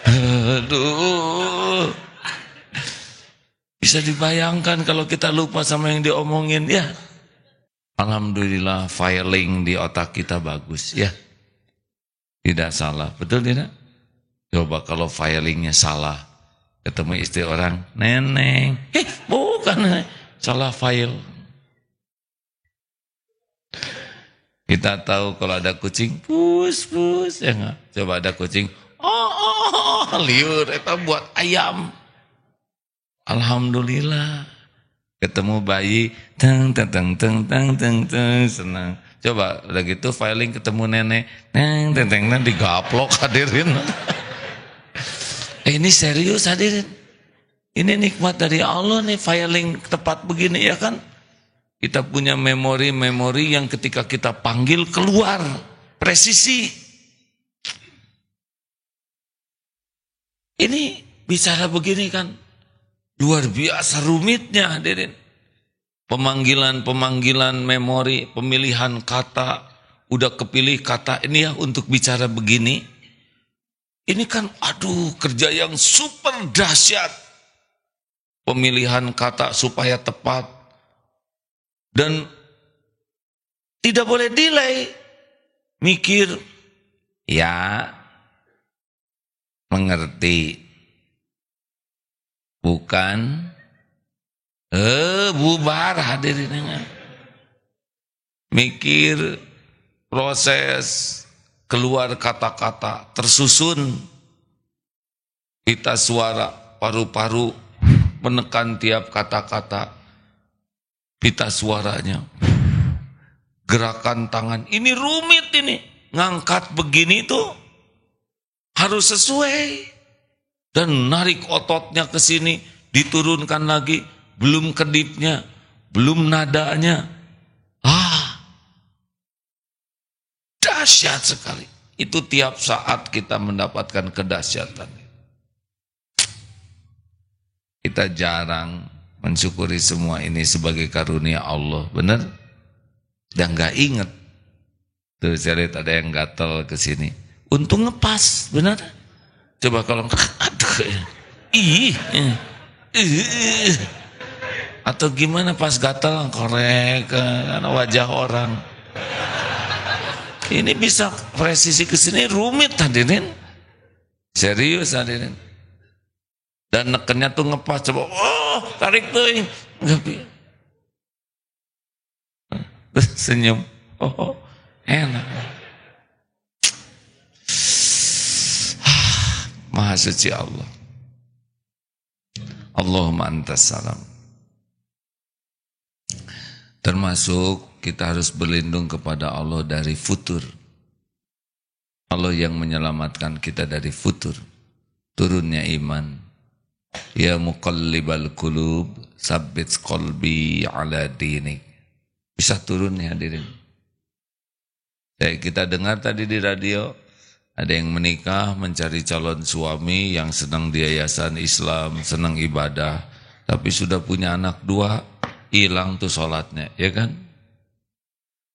Aduh. Bisa dibayangkan kalau kita lupa sama yang diomongin ya. Alhamdulillah filing di otak kita bagus ya. Tidak salah, betul tidak? Coba kalau filingnya salah. Ketemu istri orang, neneng. Bukan, salah file. Kita tahu kalau ada kucing, pus, ya enggak? Coba ada kucing, liur, itu buat ayam. Alhamdulillah. Ketemu bayi, teng, senang. Coba udah gitu filing ketemu nenek, teng, digaplok hadirin. Ini serius hadirin. Ini nikmat dari Allah nih filing tepat begini ya kan. Kita punya memori-memori yang ketika kita panggil keluar presisi. Ini bicara begini kan luar biasa rumitnya hadirin. Pemanggilan memori, pemilihan kata, udah kepilih kata ini ya untuk bicara begini. Ini kan aduh kerja yang super dahsyat. Pemilihan kata supaya tepat. Dan tidak boleh delay. Mikir, ya mengerti. Bukan bubar hadirin. Mikir, proses, keluar kata-kata, tersusun. Pita suara, paru-paru, menekan tiap kata-kata. Pita suaranya. Gerakan tangan, ini rumit ini. Ngangkat begini tuh harus sesuai. Dan narik ototnya ke sini, diturunkan lagi, belum kedipnya, belum nadanya. Dahsyat sekali. Itu tiap saat kita mendapatkan kedahsyatan. Kita jarang mensyukuri semua ini sebagai karunia Allah, benar? Dan gak inget. Tuh saya lihat ada yang gatel ke sini. Untung ngepas, benar? Coba kalau aduh, atau gimana pas gatel korek karena wajah orang. Ini bisa presisi ke sini rumit hadirin. Serius hadirin. Dan nekennya tuh ngepas, coba tarik tuh. Senyum. Enak. Maha suci Allah. Allahumma antas salam. Termasuk kita harus berlindung kepada Allah dari futur. Allah yang menyelamatkan kita dari futur. Turunnya iman. Ya muqallibal qulub, sabbit qalbi ala dinik. Bisa turun ya hadirin. Kita dengar tadi di radio, ada yang menikah mencari calon suami yang senang di yayasan Islam, senang ibadah, tapi sudah punya anak 2, hilang tuh sholatnya, ya kan?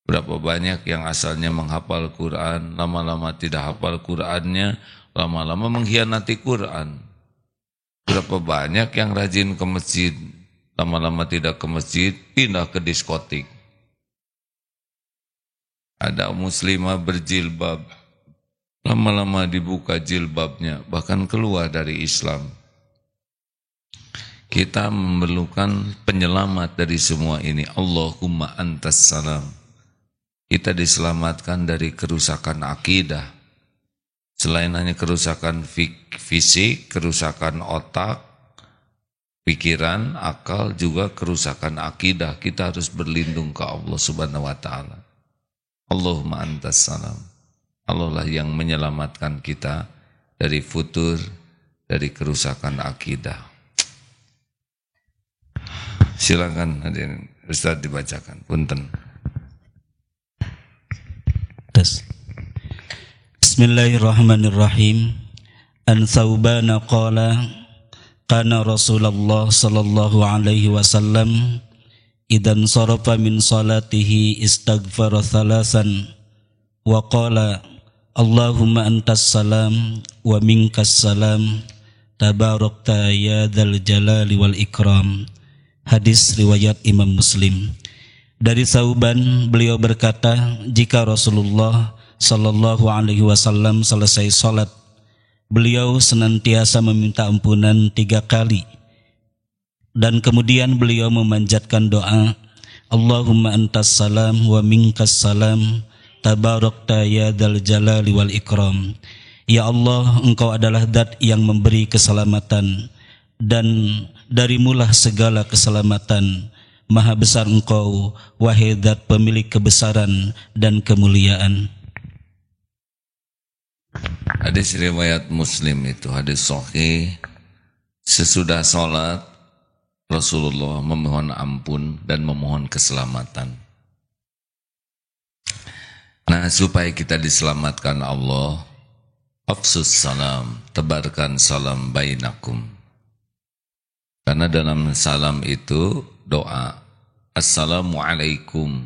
Berapa banyak yang asalnya menghafal Quran, lama-lama tidak hafal Qurannya, lama-lama mengkhianati Quran. Berapa banyak yang rajin ke masjid, lama-lama tidak ke masjid, pindah ke diskotik. Ada muslimah berjilbab, lama-lama dibuka jilbabnya, bahkan keluar dari Islam. Kita memerlukan penyelamat dari semua ini. Allahumma antas salam. Kita diselamatkan dari kerusakan akidah. Selain hanya kerusakan fisik, kerusakan otak, pikiran, akal, juga kerusakan akidah. Kita harus berlindung ke Allah Subhanahu wa ta'ala. Allahumma antas salam. Allah lah yang menyelamatkan kita dari futur, dari kerusakan akidah. Silakan hadirin, Ustaz dibacakan. Punten. Bismillahirrahmanirrahim. An Thawbana qala kana Rasulullah sallallahu alaihi wasallam idan sarafa min salatihi istaghfara thalathan wa qala Allahumma antas salam wa minkas salam tabarakta ya dzal jalali wal ikram. Hadis riwayat Imam Muslim. Dari Thawban, beliau berkata, jika Rasulullah sallallahu alaihi wasallam selesai salat, beliau senantiasa meminta ampunan 3 kali. Dan kemudian beliau memanjatkan doa, Allahumma antas salam wa minkas salam tabarakta ya dzal jalali wal ikram. Ya Allah, engkau adalah zat yang memberi keselamatan, dan darimulah segala keselamatan. Maha besar engkau, wahai zat pemilik kebesaran dan kemuliaan. Hadis riwayat Muslim itu hadis sahih. Sesudah sholat Rasulullah memohon ampun dan memohon keselamatan. Nah, supaya kita diselamatkan Allah, afsus salam, tebarkan salam bainakum. Karena dalam salam itu doa, Assalamualaikum,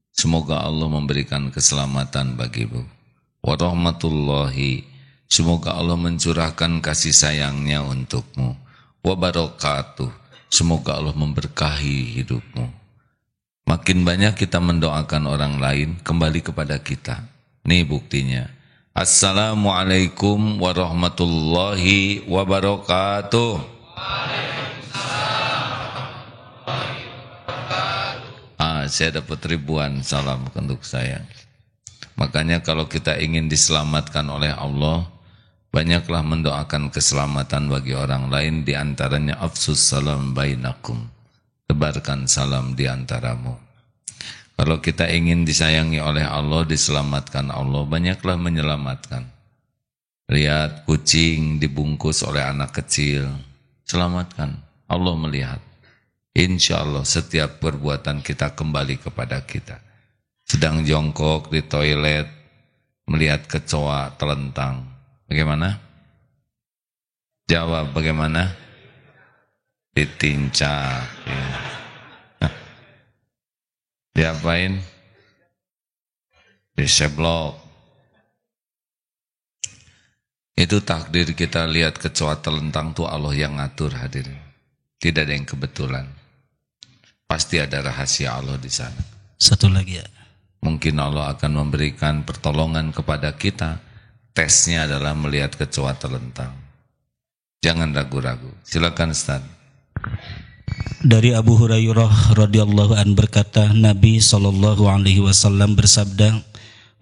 semoga Allah memberikan keselamatan bagimu. Warahmatullahi, semoga Allah mencurahkan kasih sayangnya untukmu. Wabarakatuh, semoga Allah memberkahi hidupmu. Makin banyak kita mendoakan orang lain, kembali kepada kita. Nih buktinya. Assalamualaikum warahmatullahi wabarakatuh. Saya dapat ribuan salam untuk saya. Makanya kalau kita ingin diselamatkan oleh Allah, banyaklah mendoakan keselamatan bagi orang lain, di antaranya afsus salam bainakum, tebarkan salam di antaramu. Kalau kita ingin disayangi oleh Allah, diselamatkan Allah, banyaklah menyelamatkan. Lihat kucing dibungkus oleh anak kecil, selamatkan. Allah melihat. Insya Allah setiap perbuatan kita kembali kepada kita. Sedang jongkok di toilet, melihat kecoa telentang. Bagaimana? Jawab bagaimana? Ditincak. Ya. Diapain? Diseblok. Itu takdir kita lihat kecoa telentang tuh Allah yang ngatur hadirin. Tidak ada yang kebetulan. Pasti ada rahasia Allah di sana. Satu lagi ya. Mungkin Allah akan memberikan pertolongan kepada kita. Tesnya adalah melihat kecoa telentang. Jangan ragu-ragu. Silakan Ustaz. Dari Abu Hurairah radhiyallahu an berkata, Nabi SAW bersabda,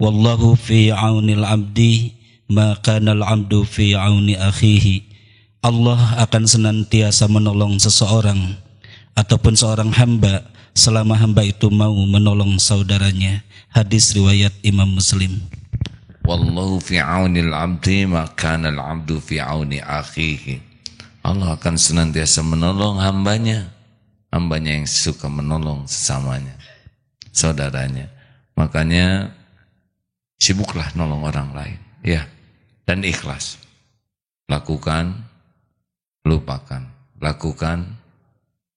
Wallahu fi aunil abdi ma kana al-abdu fi auni akhihi. Allah akan senantiasa menolong seseorang ataupun seorang hamba selama hamba itu mau menolong saudaranya. Hadis riwayat Imam Muslim. Wallahu fi aunil abdi ma kana al-abdu fi auni akhihi. Allah akan senantiasa menolong hambanya yang suka menolong sesamanya, saudaranya. Makanya sibuklah nolong orang lain, ya, dan ikhlas. Lakukan, lupakan. Lakukan.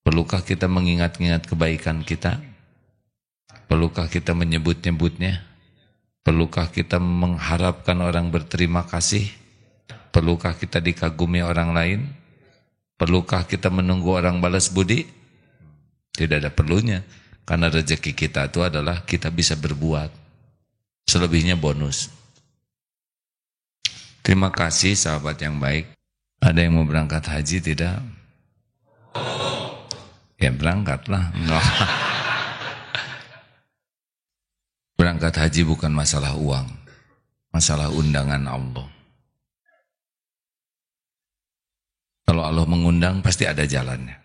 Perlukah kita mengingat-ingat kebaikan kita? Perlukah kita menyebut-nyebutnya? Perlukah kita mengharapkan orang berterima kasih? Perlukah kita dikagumi orang lain? Perlukah kita menunggu orang balas budi? Tidak ada perlunya. Karena rezeki kita itu adalah kita bisa berbuat. Selebihnya bonus. Terima kasih sahabat yang baik. Ada yang mau berangkat haji tidak? Ya berangkatlah. No. Berangkat haji bukan masalah uang. Masalah undangan Allah. Kalau Allah mengundang pasti ada jalannya.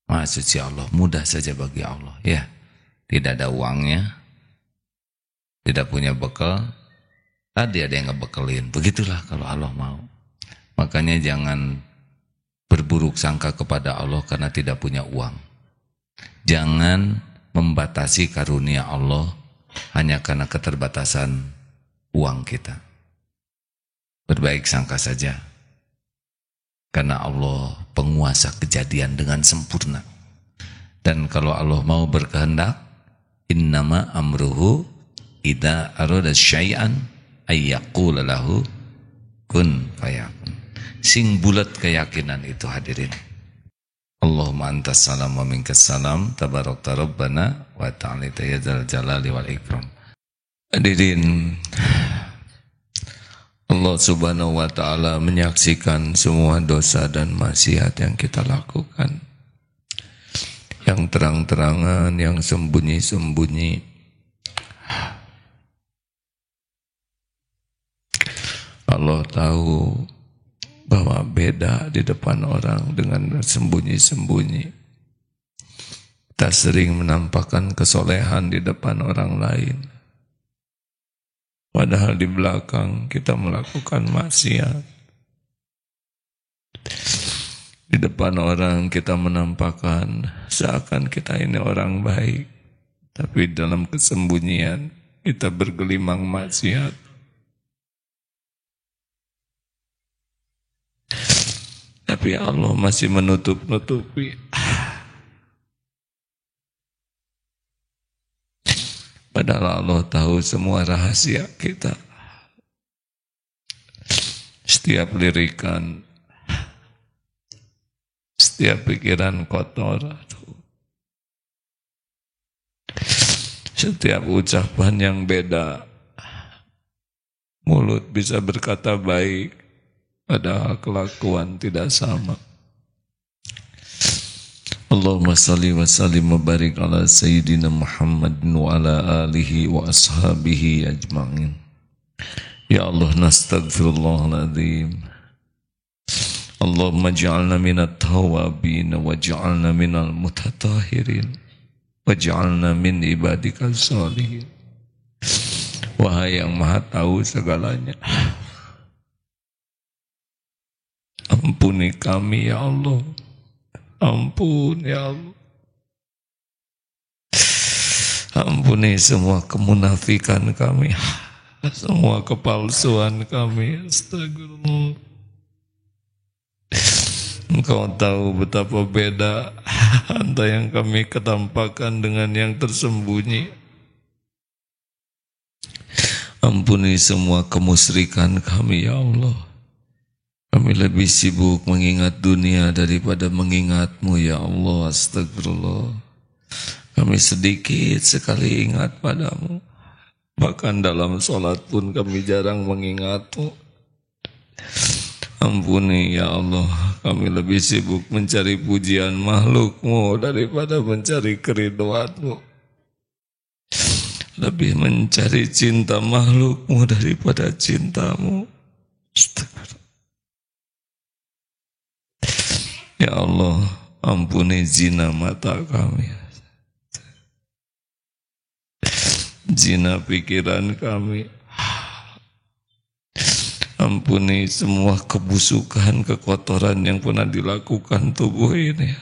Maha suci Allah, mudah saja bagi Allah. Ya, tidak ada uangnya, tidak punya bekal, tadi ada yang ngebekelin. Begitulah kalau Allah mau. Makanya jangan berburuk sangka kepada Allah karena tidak punya uang. Jangan membatasi karunia Allah hanya karena keterbatasan uang kita. Berbaik sangka saja. Karena Allah penguasa kejadian dengan sempurna. Dan kalau Allah mau berkehendak, innama amruhu idza arada syai'an ayyaqula lahu kun fayakun. Sing bulat keyakinan itu hadirin. Allahumma antas salam wa minkas salam, tabarakta rabbana wa ta'ala ya dzal jalali wal ikram. Hadirin, Allah subhanahu wa ta'ala menyaksikan semua dosa dan maksiat yang kita lakukan. Yang terang-terangan, yang sembunyi-sembunyi. Allah tahu bahwa beda di depan orang dengan sembunyi-sembunyi. Kita sering menampakkan kesolehan di depan orang lain. Padahal di belakang kita melakukan maksiat. Di depan orang kita menampakkan seakan kita ini orang baik. Tapi dalam kesembunyian kita bergelimang maksiat. Tapi Allah masih menutup-nutupi. Padahal Allah tahu semua rahasia kita. Setiap lirikan, setiap pikiran kotor, setiap ucapan yang beda. Mulut bisa berkata baik, padahal kelakuan tidak sama. Allahumma salli wa sallim wa barik ala Sayyidina Muhammad wa ala alihi wa ashabihi ajma'in. Ya Allah, nastaghfirullahaladzim. Allahumma ja'alna minat tawabin wa ja'alna minal mutatahirin waj'alna min ibadikal sholihin. Wahai yang maha tahu segalanya, ampuni kami ya Allah. Ampun ya Allah. Ampuni semua kemunafikan kami, semua kepalsuan kami. Astagfirullah. Engkau tahu betapa beda antara yang kami ketampakkan dengan yang tersembunyi. Ampuni semua kemusyrikan kami ya Allah. Kami lebih sibuk mengingat dunia daripada mengingat-Mu ya Allah. Astagfirullah. Kami sedikit sekali ingat padamu. Bahkan dalam sholat pun kami jarang mengingat-Mu. Ampuni ya Allah. Kami lebih sibuk mencari pujian makhluk-Mu daripada mencari keridhaan-Mu. Lebih mencari cinta makhluk-Mu daripada cinta-Mu. Astagfirullah. Ya Allah, ampuni zina mata kami, zina pikiran kami. Ampuni semua kebusukan, kekotoran yang pernah dilakukan tubuh ini.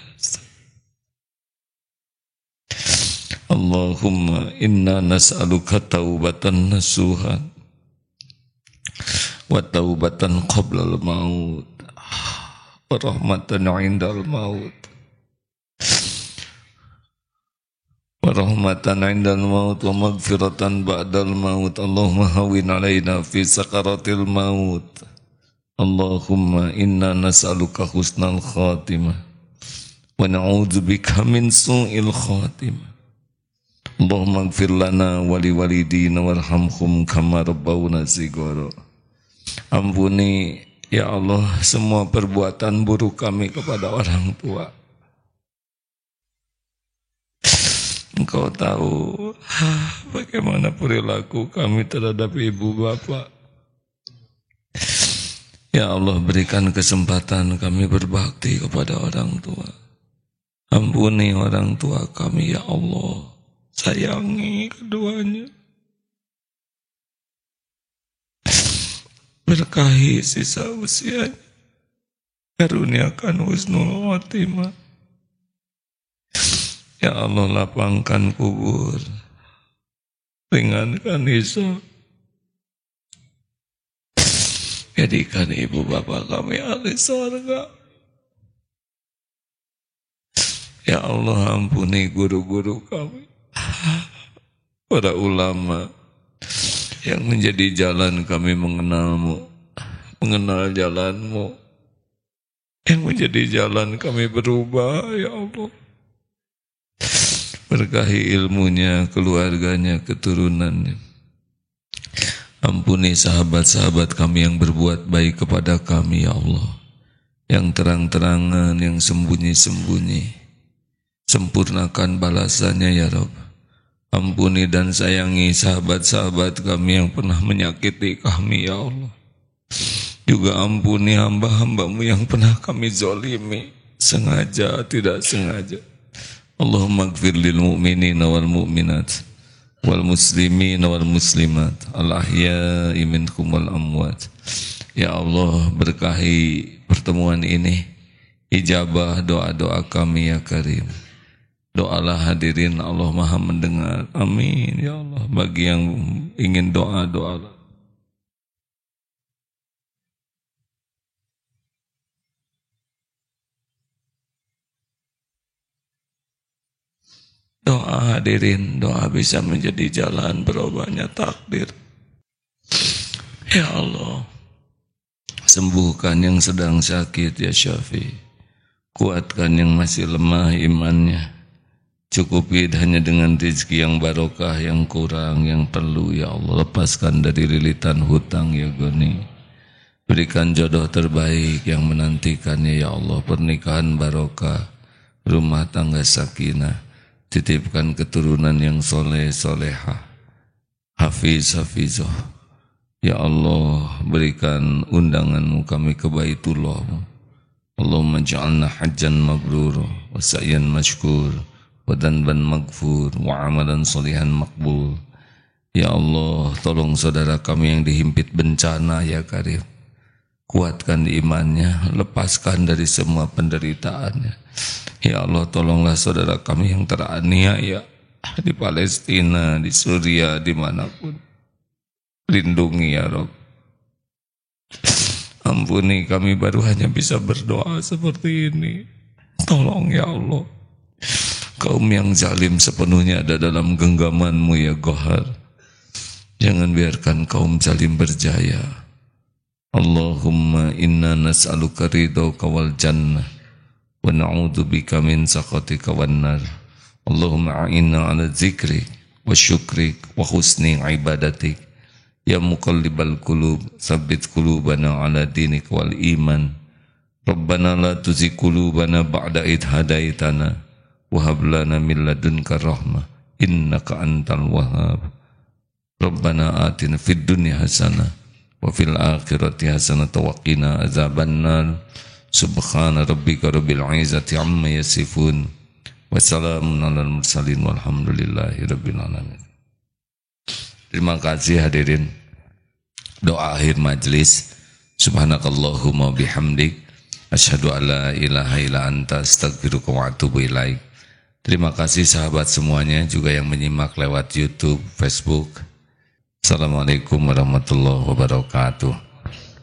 Allahumma inna nas'aluka taubatan nasuhan wa taubatan qablal maut wa rahmatan 'indal maut wa rahmatan 'indal maut wa maghfiratan ba'dal maut. Allahumma hawwin 'alaina fi sakaratil maut. Allahumma inna nas'aluka husnal khatimah wa na'udzubika min su'il khatimah. Allahumma ighfir lana wa liwalidina warhamhum kama rabbawna shighara. Ampuni ya Allah semua perbuatan buruk kami kepada orang tua. Engkau tahu bagaimana perilaku kami terhadap ibu bapak. Ya Allah, berikan kesempatan kami berbakti kepada orang tua. Ampuni orang tua kami ya Allah. Sayangi keduanya. Berkahi sisa usianya. Karuniakan husnul khotimah. Ya Allah, lapangkan kubur. Ringankan hisab. Jadikan ibu bapak kami ahli surga. Ya Allah, ampuni guru-guru kami, para ulama yang menjadi jalan kami mengenal-Mu, mengenal jalan-Mu, yang menjadi jalan kami berubah, ya Allah. Berkahi ilmunya, keluarganya, keturunannya. Ampuni sahabat-sahabat kami yang berbuat baik kepada kami, ya Allah. Yang terang-terangan, yang sembunyi-sembunyi. Sempurnakan balasannya ya Rabb. Ampuni dan sayangi sahabat-sahabat kami yang pernah menyakiti kami ya Allah. Juga ampuni hamba-hamba-Mu yang pernah kami zalimi, sengaja tidak sengaja. Allahumma ighfir lil mu'minina wal mu'minat wal muslimina wal muslimat al ahya'i minhum wal amwat. Ya Allah, berkahi pertemuan ini, ijabah doa-doa kami ya Karim. Doalah hadirin, Allah Maha mendengar. Amin ya Allah. Bagi yang ingin doa, doalah. Doa hadirin, doa bisa menjadi jalan berubahnya takdir. Ya Allah, sembuhkan yang sedang sakit ya Syafi. Kuatkan yang masih lemah imannya. Cukupi hanya dengan rezeki yang barokah, yang kurang, yang perlu ya Allah. Lepaskan dari lilitan hutang ya Goni. Berikan jodoh terbaik yang menantikannya ya Allah. Pernikahan barokah, rumah tangga sakinah. Titipkan keturunan yang soleh solehah, hafiz hafizah. Ya Allah, berikan undangan-Mu kami ke Baitullah-Mu. Allahumma ja'alna hajjan mabrur wa sa'yan mashkur wa dhanban maghfur wa amalan sholihan maqbul. Ya Allah, tolong saudara kami yang dihimpit bencana ya Karim. Kuatkan imannya, lepaskan dari semua penderitaannya. Ya Allah, tolonglah saudara kami yang teraniaya di Palestina, di Suriah, dimanapun. Lindungi ya Rabb. Ampuni kami baru hanya bisa berdoa seperti ini. Tolong ya Allah. Kaum yang zalim sepenuhnya ada dalam genggaman-Mu ya Qahar. Jangan biarkan kaum zalim berjaya. Allahumma inna nas'aluka ridhaka wal jannah wa na'udzubika min sakhatika wan nar. Allahumma a'inna 'ala dzikrik wa syukrik wa husni ibadatik. Ya muqallibal qulub, tsabbit qulubana 'ala dinik wal iman. Rabbana la tuzigh qulubana ba'da idh hadaitana wa hab lana min ladunka rahmah innaka antal wahhab. Rabbana atina fid dunya hasanah wa fil akhirati hasanah wa qina azabannar. Subhana rabbika rabbil izzati amma yasifun wa salamun alal mursalin walhamdulillahi rabbil alamin. Terima kasih hadirin. Doa akhir majlis. Subhanakallahumma bihamdik asyhadu an la ilaha illa anta astaghfiruka wa atubu ilaik. Terima kasih sahabat semuanya juga yang menyimak lewat YouTube, Facebook. Assalamualaikum warahmatullahi wabarakatuh.